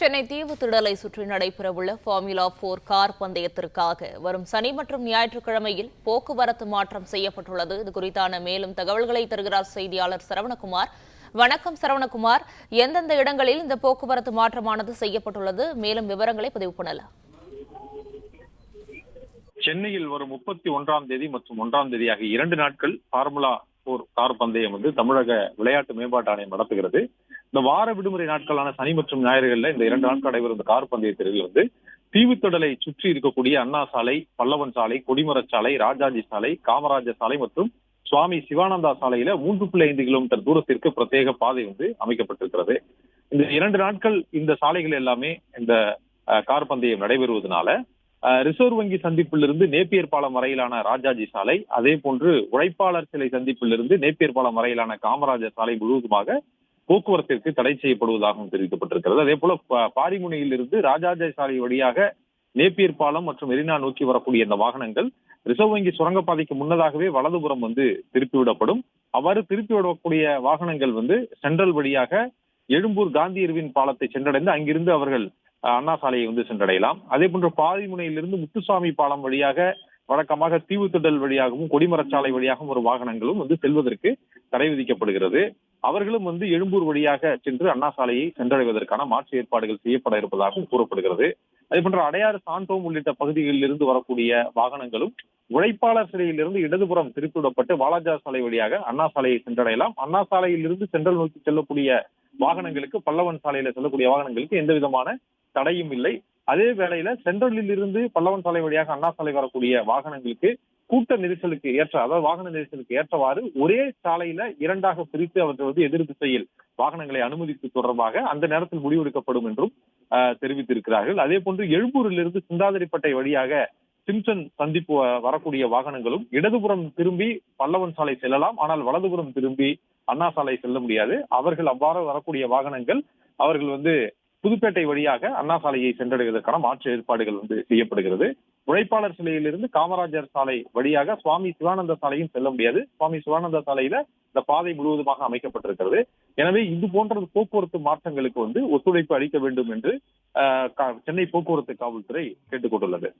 சென்னை தீவுத்திடலை சுற்றி நடைபெறவுள்ள formula 4 car பந்தயத்திற்காக வரும் சனி மற்றும் ஞாயிற்றுக்கிழமையில் போக்குவரத்து மாற்றம் செய்யப்பட்டுள்ளது. இது குறித்தான மேலும் தகவல்களை தருகிறார் செய்தியாளர் சரவணகுமார். வணக்கம் சரவணகுமார், எந்தெந்த இடங்களில் இந்த போக்குவரத்து மாற்றமானது செய்யப்பட்டுள்ளது? மேலும் விவரங்களை பதிவு பண்ணலாம். சென்னையில் வரும் 31ஆம் தேதி மற்றும் 1ஆம் தேதி ஆகிய 2 நாட்கள் ஃபார்முலா 4 கார் பந்தயம் தமிழக விளையாட்டு மேம்பாட்டு ஆணையம் நடத்துகிறது. இந்த வார விடுமுறை நாட்களான சனி மற்றும் ஞாயிறுகளில் இந்த 2 நாட்கள் நடைபெறும் இந்த கார் பந்தயத்தில் தீவுத்திடலை சுற்றி இருக்கக்கூடிய அண்ணா சாலை, பல்லவன் சாலை, கொடிமரச் சாலை, ராஜாஜி சாலை, காமராஜர் சாலை மற்றும் சுவாமி சிவானந்தா சாலையில 3.5 கிலோமீட்டர் தூரத்திற்கு பிரத்யேக பாதை அமைக்கப்பட்டிருக்கிறது. இந்த 2 நாட்கள் இந்த சாலைகள் எல்லாமே இந்த கார் பந்தயம் நடைபெறுவதனால ரிசர்வ் வங்கி சந்திப்பிலிருந்து நேப்பியர் பாலம் வரையிலான ராஜாஜி சாலை, அதே போன்று உழைப்பாளர் சிலை சந்திப்பிலிருந்து நேப்பியர் பாலம் வரையிலான காமராஜர் சாலை முழுவதுமாக போக்குவரத்திற்கு தடை செய்யப்படுவதாகவும் தெரிவிக்கப்பட்டிருக்கிறது. அதே போல பாரிமுனையில் இருந்து ராஜாஜி சாலை வழியாக நேப்பியர் பாலம் மற்றும் மெரினா நோக்கி வரக்கூடிய இந்த வாகனங்கள் ரிசர்வ் வங்கி சுரங்கப்பாதைக்கு முன்னதாகவே வலதுபுறம் திருப்பிவிடப்படும். அவ்வாறு திருப்பிவிடக்கூடிய வாகனங்கள் சென்ட்ரல் வழியாக எழும்பூர் காந்தி இருவின் பாலத்தை சென்றடைந்து அங்கிருந்து அவர்கள் அண்ணா சாலையை சென்றடையலாம். அதே போன்று பாரிமுனையிலிருந்து முத்துசாமி பாலம் வழியாக வழக்கமாக தீவுத்திடல் வழியாகவும் கொடிமரச்சாலை வழியாகவும் ஒரு வாகனங்களும் செல்வதற்கு தடை விதிக்கப்படுகிறது. அவர்களும் எழும்பூர் வழியாக சென்று அண்ணா சாலையை சென்றடைவதற்கான மாற்று ஏற்பாடுகள் செய்யப்பட இருப்பதாகவும் கூறப்படுகிறது. அதே போன்ற அடையாறு, சாந்தோம் உள்ளிட்ட பகுதிகளில் இருந்து வரக்கூடிய வாகனங்களும் உழைப்பாளர் சிலையிலிருந்து இடதுபுறம் திருப்பிவிடப்பட்டு வாலாஜா சாலை வழியாக அண்ணா சாலையை சென்றடையலாம். அண்ணா சாலையில் இருந்து சென்ட்ரல் நோக்கி செல்லக்கூடிய வாகனங்களுக்கு, பல்லவன் சாலையில செல்லக்கூடிய வாகனங்களுக்கு எந்த விதமான தடையும் இல்லை. அதே வேளையில சென்ட்ரலில் இருந்து பல்லவன் சாலை வழியாக அண்ணா சாலை வரக்கூடிய வாகனங்களுக்கு கூட்ட நெரிசலுக்கு ஏற்ற, அதாவது வாகன நெரிசலுக்கு ஏற்றவாறு ஒரே சாலையில 2ஆக பிரித்து அவர்கள் எதிர் திசையில் வாகனங்களை அனுமதித்து தொடர்பாக அந்த நேரத்தில் முடிவெடுக்கப்படும் என்றும் தெரிவித்திருக்கிறார்கள். அதே போன்று எழும்பூரிலிருந்து சிந்தாதிரிப்பட்டை வழியாக சிம்சன் சந்திப்பு வரக்கூடிய வாகனங்களும் இடதுபுறம் திரும்பி பல்லவன் சாலை செல்லலாம். ஆனால் வலதுபுறம் திரும்பி அண்ணா சாலை செல்ல முடியாது. அவர்கள் அவ்வாறு வரக்கூடிய வாகனங்கள் அவர்கள் புதுப்பேட்டை வழியாக அண்ணா சாலையை சென்றடைவதற்கான மாற்று ஏற்பாடுகள் செய்யப்படுகிறது. உழைப்பாளர் சிலையிலிருந்து காமராஜர் சாலை வழியாக சுவாமி சிவானந்த சாலையும் செல்ல முடியாது. சுவாமி சிவானந்த சாலையில இந்த பாதை முழுவதுமாக அமைக்கப்பட்டிருக்கிறது. எனவே இது போன்ற போக்குவரத்து மாற்றங்களுக்கு ஒத்துழைப்பு அளிக்க வேண்டும் என்று சென்னை போக்குவரத்து காவல்துறை கேட்டுக்கொண்டுள்ளது.